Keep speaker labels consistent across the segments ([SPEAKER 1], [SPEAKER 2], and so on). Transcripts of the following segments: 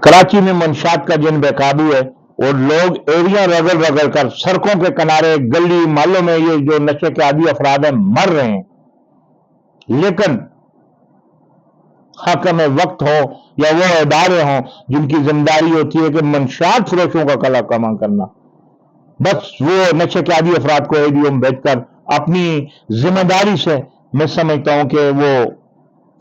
[SPEAKER 1] कराची में मंशात का जिन बेकाबू है और लोग एरिया रगड़ रगड़ कर सड़कों के किनारे गली मालों में ये जो नशे के आदी अफराद हैं मर रहे हैं। लेकिन हाकम वक्त हो या वो इदारे हों जिनकी जिम्मेदारी होती है कि मंशात फरोशों का कला कमा करना, बस वो नशे के आदी अफराद को एडीएम भेजकर अपनी जिम्मेदारी से मैं समझता हूं कि वो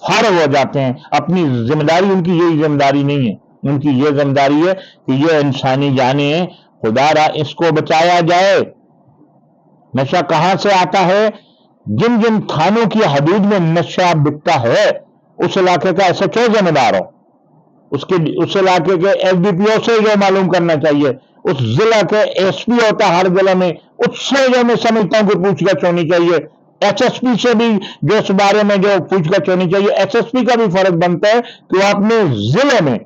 [SPEAKER 1] फारग हो जाते हैं। अपनी जिम्मेदारी उनकी यही जिम्मेदारी नहीं है, उनकी ये जिम्मेदारी है कि ये इंसानी जाने खुदारा इसको बचाया जाए। नशा कहां से आता है? जिन जिन थानों की हदूद में नशा बिकता है उस इलाके का एसएचओ जिम्मेदार हो, उस इलाके के एसडीपीओ से जो मालूम करना चाहिए, उस जिला के एसपी होता है हर जिले में, उससे जो मैं समझता हूं कि पूछताछ होनी चाहिए। एसएसपी से भी जो इस बारे में जो पूछताछ होनी चाहिए। एसएसपी का भी फर्ज बनता है कि वो अपने जिले में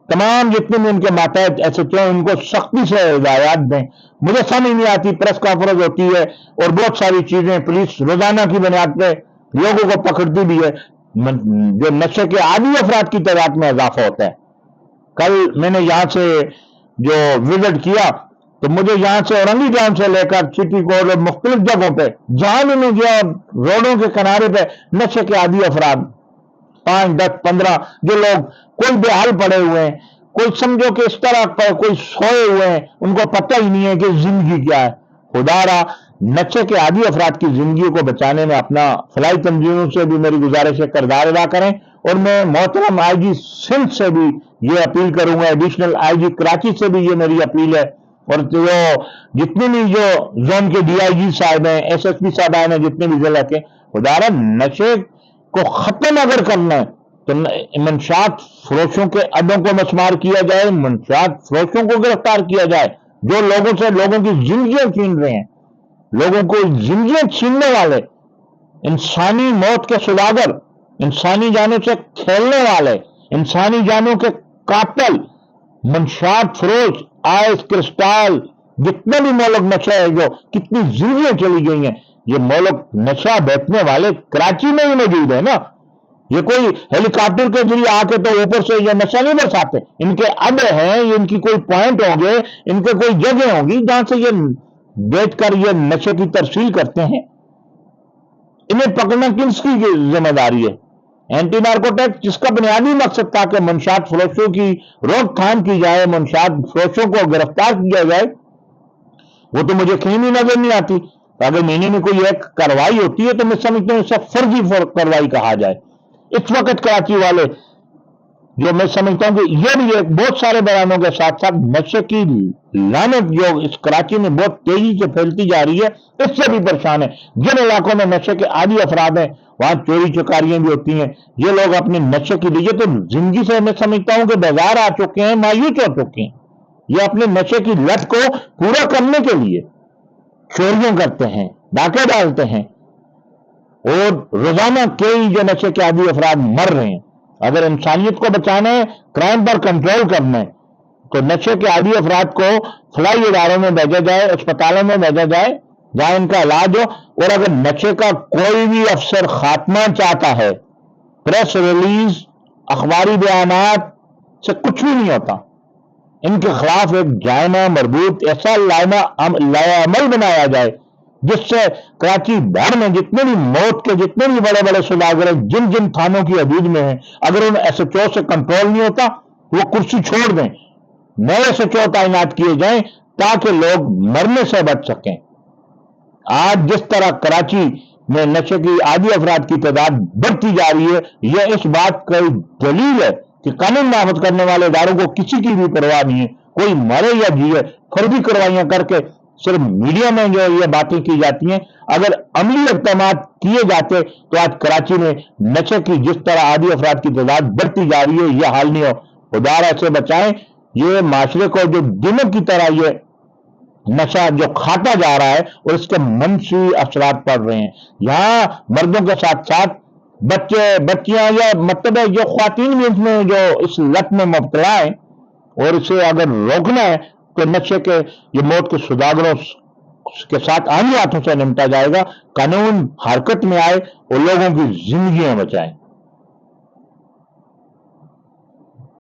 [SPEAKER 1] तमाम जितने भी उनके मातहत एसएचओ उनको सख्ती से हिदायत दें। मुझे समझ नहीं आती, प्रेस कॉन्फ्रेंस होती है और बहुत सारी चीजें पुलिस रोजाना की बुनियाद पे लोगों को पकड़ती भी है, जो नशे के आदी अफराद की तादाद में इजाफा होता है। कल मैंने यहां से जो विजिट किया तो मुझे यहां से औरंगी टाउन से लेकर सिटी कोर्ट और मुख्तलिफ जगहों पे जहां भी मैं गया, रोडों के किनारे पे नशे के आदी अफराद 5, 10, 15 जो लोग कोई बेहाल पड़े हुए हैं, कोई समझो कि इस तरह पर कोई सोए हुए हैं, उनको पता ही नहीं है कि जिंदगी क्या है। खुदारा नशे के आदी अफराद की जिंदगी को बचाने में अपना फलाई तंजीमों से भी मेरी गुजारिश है किरदार अदा करें। और मैं मोहतरम आईजी सिंध से भी ये अपील करूंगा, एडिशनल आईजी कराची से भी ये मेरी अपील है, और जो जितने भी जो जोन के डीआईजी साहब हैं, एसएसपी साहब हैं, जितने भी जिला के, खुदारा नशे को खत्म अगर करना है तो मंशात फरोशों के अड्डों को मस्मार किया जाए, मंशात फरोशों को गिरफ्तार किया जाए जो लोगों से लोगों की जिंदगियां छीन रहे हैं, लोगों को जिंदगियां छीनने वाले, इंसानी मौत के सौदागर, इंसानी जानों से खेलने वाले, इंसानी जानों के कातल, मंशात फरोश, आइस, क्रिस्टल, जितने भी मोलक नशा है, जो कितनी जिंदगियां चली गई हैं, ये मोलक नशा बेचने वाले कराची में ही मौजूद है ना। ये कोई हेलीकॉप्टर के जरिए आके तो ऊपर से ये नशा नहीं बरसाते, इनके अड्डे हैं, ये इनकी कोई पॉइंट होंगे, इनके कोई जगह होंगी जहां से ये बेचकर ये नशे की तरसील करते हैं। इन्हें पकड़ना किसकी जिम्मेदारी है? एंटी नार्कोटिक्स, जिसका बुनियादी मकसद था कि मंशात फरोशों की रोकथाम की जाए, मंशात फरोशों को गिरफ्तार किया जाए, वो तो मुझे कहीं भी नजर नहीं आती। तो अगर महीने में कोई एक कार्रवाई होती है तो मैं समझता हूं इसे फर्जी कार्रवाई कहा जाए। इस वक्त कराची वाले जो मैं समझता हूं कि ये भी एक बहुत सारे बयानों के साथ साथ नशे की लानत जो इस कराची में बहुत तेजी से फैलती जा रही है, इससे भी परेशान है। जिन इलाकों में नशे के आदी अफराद हैं वहां चोरी चकारियां भी होती हैं। ये लोग अपने नशे की लिए तो जिंदगी से मैं समझता हूं कि बाजार आ चुके हैं, मायूस हो चुके हैं। ये अपने नशे की लत को पूरा करने के लिए चोरियां करते हैं, डाके डालते हैं, और रोजाना कई जो नशे के आदी अफराद मर रहे हैं। अगर इंसानियत को बचाना है, क्राइम पर कंट्रोल करना है, तो नशे के आदी अफराद को फलाई इदारों में भेजा जाए, अस्पतालों में भेजा जाए जहां इनका इलाज हो। और अगर नशे का कोई भी अफसर खात्मा चाहता है, प्रेस रिलीज, अखबारी बयानात से कुछ भी नहीं होता। इनके खिलाफ एक जायना मरबूत ऐसा लायामल बनाया जाए जिससे कराची भर में जितने भी मौत के जितने भी बड़े बड़े सौदागर जिन जिन थानों की हदूद में हैं, अगर उन एसएचओ से कंट्रोल नहीं होता वो कुर्सी छोड़ दें, नए एसएचओ तैनात किए जाएं ताकि लोग मरने से बच सकें। आज जिस तरह कराची में नशे की आदी अफराद की तादाद बढ़ती जा रही है, यह इस बात की दलील है कि कानून नाफिज करने वाले इदारों को किसी की भी परवाह नहीं है, कोई मरे या जिए। फर्जी कार्रवाइयां करके सिर्फ मीडिया में जो ये बातें की जाती हैं, अगर अमली इक़दामात किए जाते तो आज कराची में नशे की जिस तरह आदी अफराद की तादाद बढ़ती जा रही है, यह हाल नहीं हो। खुदारा से बचाएं। ये माशरे को जो दिनों की तरह ये नशा जो खाता जा रहा है और इसके मनफी असरात पड़ रहे हैं। यहां मर्दों के साथ साथ बच्चे बच्चियां या मतलब जो ख्वातीन भी इसमें जो इस लत में मुब्तला है, और इसे अगर रोकना है तो नशे के ये मौत के सौदागरों के साथ आम हाथों से निपटा जाएगा। कानून हरकत में आए और लोगों की जिंदगियां बचाएं।